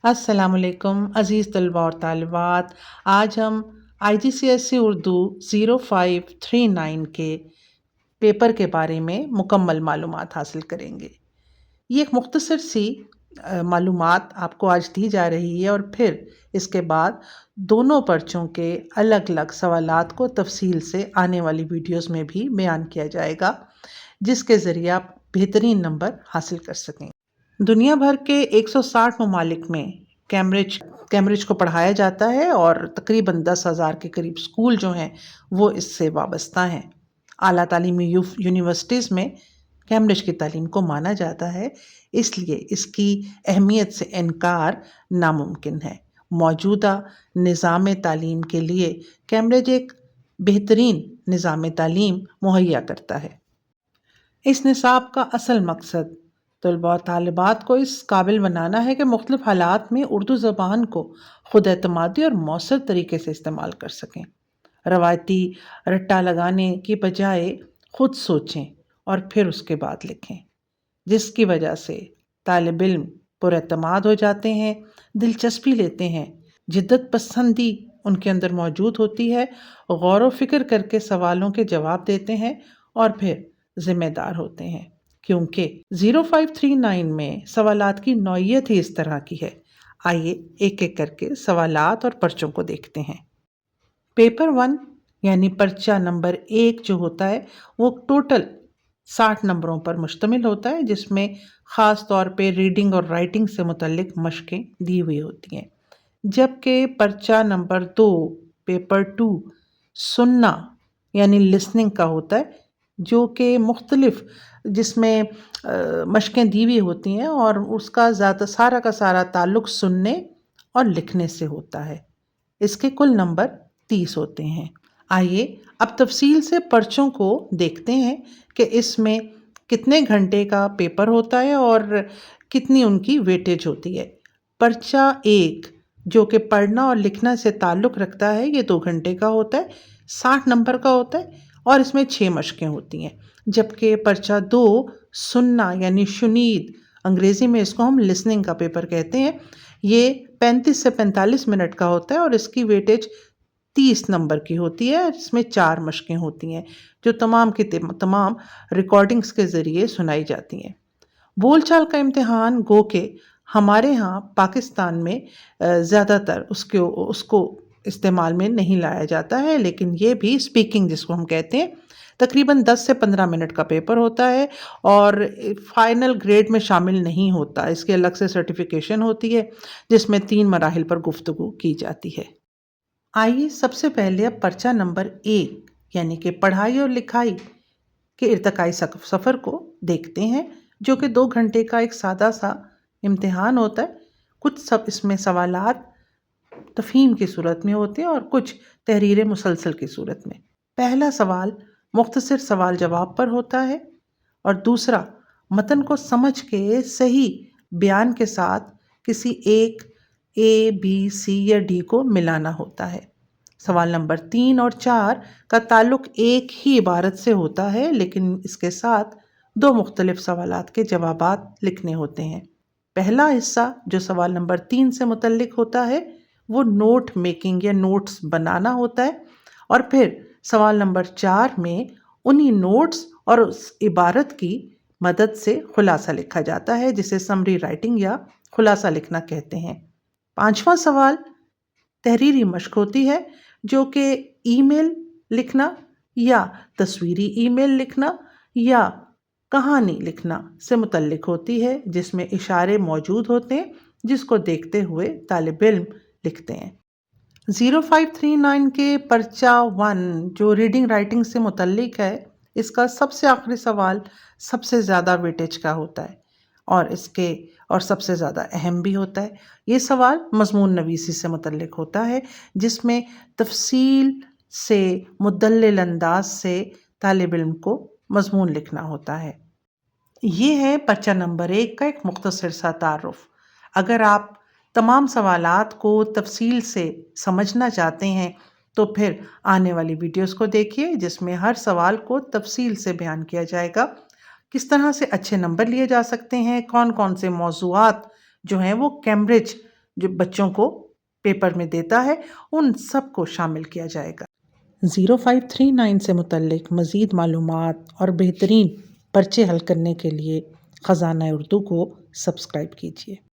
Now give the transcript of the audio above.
अस्सलाम वालेकुम अज़ीज़ तलबा और तालिबात। आज हम IGCSE उर्दू 0539 के पेपर के बारे में मुकम्मल मालूमात हासिल करेंगे। ये एक मुख्तसर सी मालूमात आपको आज दी जा रही है और फिर इसके बाद दोनों पर्चों के अलग अलग सवालात को तफसील से आने वाली वीडियोस में भी बयान किया जाएगा, जिसके ज़रिए आप बेहतरीन नंबर हासिल कर सकें। दुनिया भर के 160 ममालिक में कैम्ब्रिज को पढ़ाया जाता है और तकरीबन 10,000 के करीब स्कूल जो हैं वो इससे वाबस्ता हैं। आला तालीमी यूनिवर्सिटीज़ में कैम्ब्रिज की तालीम को माना जाता है, इसलिए इसकी अहमियत से इनकार नामुमकिन है। मौजूदा निज़ाम तालीम के लिए कैम्ब्रिज एक बेहतरीन निज़ाम तालीम मुहैया करता है। इस निसाब का असल मकसद तलबा और तालिबात को इस काबिल बनाना है कि मुख्तलिफ हालात में उर्दू ज़बान को खुद एतमादी और मौसर तरीके से इस्तेमाल कर सकें। रवायती रट्टा लगाने की बजाय खुद सोचें और फिर उसके बाद लिखें, जिसकी वजह से तालिब इल्म पुरएतमाद हो जाते हैं, दिलचस्पी लेते हैं, जिद्दत पसंदी उनके अंदर मौजूद होती है, गौर व फिक्र करके सवालों के जवाब देते हैं और फिर जिम्मेदार होते हैं। क्योंकि 0539 में सवालात की नौइयत ही इस तरह की है। आइए एक एक करके सवालात और पर्चों को देखते हैं। पेपर 1 यानी पर्चा नंबर 1 जो होता है वो टोटल 60 नंबरों पर मुश्तमिल होता है, जिसमें ख़ास तौर पे रीडिंग और राइटिंग से मुतल्लिक मशकें दी हुई होती हैं। जबकि पर्चा नंबर 2 पेपर 2 सुनना यानी लिसनिंग का होता है, जो कि मुख्तलिफ जिसमें मशकें दी हुई होती हैं और उसका ज़्यादा सारा का सारा ताल्लुक़ सुनने और लिखने से होता है। इसके कुल नंबर 30 होते हैं। आइए अब तफसील से पर्चों को देखते हैं कि इसमें कितने घंटे का पेपर होता है और कितनी उनकी वेटेज होती है। पर्चा 1 जो कि पढ़ना और लिखना से ताल्लुक़ रखता है, ये 2 घंटे का होता है, 60 नंबर का होता है और इसमें 6 मशकें होती हैं। जबकि पर्चा 2 सुनना यानी शुनीद, अंग्रेज़ी में इसको हम लिसनिंग का पेपर कहते हैं, ये 35 से 45 मिनट का होता है और इसकी वेटेज 30 नंबर की होती है। इसमें 4 मशकें होती हैं जो तमाम की तमाम रिकॉर्डिंग्स के ज़रिए सुनाई जाती हैं। बोलचाल का इम्तिहान गो के हमारे यहाँ पाकिस्तान में ज़्यादातर उसको इस्तेमाल में नहीं लाया जाता है, लेकिन ये भी स्पीकिंग जिसको हम कहते हैं तकरीबन 10 से 15 मिनट का पेपर होता है और फाइनल ग्रेड में शामिल नहीं होता। इसके अलग से सर्टिफिकेशन होती है जिसमें 3 मराहिल पर गुफ्तगू की जाती है। आइए सबसे पहले अब पर्चा नंबर 1 यानी कि पढ़ाई और लिखाई के इर्तकाई सफ़र को देखते हैं, जो कि 2 घंटे का एक सादा सा इम्तिहान होता है। कुछ सब इसमें सवालात तफ़हीम की सूरत में होते हैं और कुछ तहरीर मुसलसल की सूरत में। पहला सवाल मुख्तसर सवाल जवाब पर होता है और दूसरा मतन को समझ के सही बयान के साथ किसी एक A, B, C या D को मिलाना होता है। सवाल नंबर 3 और 4 का ताल्लुक एक ही इबारत से होता है, लेकिन इसके साथ 2 मुख्तलिफ सवालात के जवाबात लिखने होते हैं। पहला हिस्सा जो सवाल नंबर 3 से मुतल्लिक होता है वो नोट मेकिंग या नोट्स बनाना होता है और फिर सवाल नंबर 4 में उन्हीं नोट्स और उस इबारत की मदद से खुलासा लिखा जाता है, जिसे समरी राइटिंग या खुलासा लिखना कहते हैं। 5वां सवाल तहरीरी मश्क होती है, जो कि ईमेल लिखना या तस्वीरी ईमेल लिखना या कहानी लिखना से मुतल्लिक होती है, जिसमें इशारे मौजूद होते हैं जिसको देखते हुए तालिब इल्म लिखते हैं। 0539 के पर्चा 1 जो रीडिंग राइटिंग से मुतल्लिक है, इसका सबसे आखिरी सवाल सबसे ज़्यादा वेटेज का होता है और सबसे ज़्यादा अहम भी होता है। ये सवाल मज़मून नवीसी से मुतल्लिक होता है, जिसमें तफसील से मुदल्लिल अंदाज से तालिब इल्म को मज़मून लिखना होता है। ये है पर्चा नंबर 1 का एक मुख्तसर सा तारुफ। अगर आप तमाम सवालात को तफसील से समझना चाहते हैं तो फिर आने वाली वीडियोस को देखिए, जिसमें हर सवाल को तफसील से बयान किया जाएगा। किस तरह से अच्छे नंबर लिए जा सकते हैं, कौन कौन से मौज़ूआत जो हैं वो कैम्ब्रिज جو بچوں کو پیپر میں دیتا ہے ان سب کو شامل کیا جائے گا۔ 0539 سے متعلق مزید معلومات اور بہترین پرچے حل کرنے کے لیے خزانہ اردو کو سبسکرائب کیجیے۔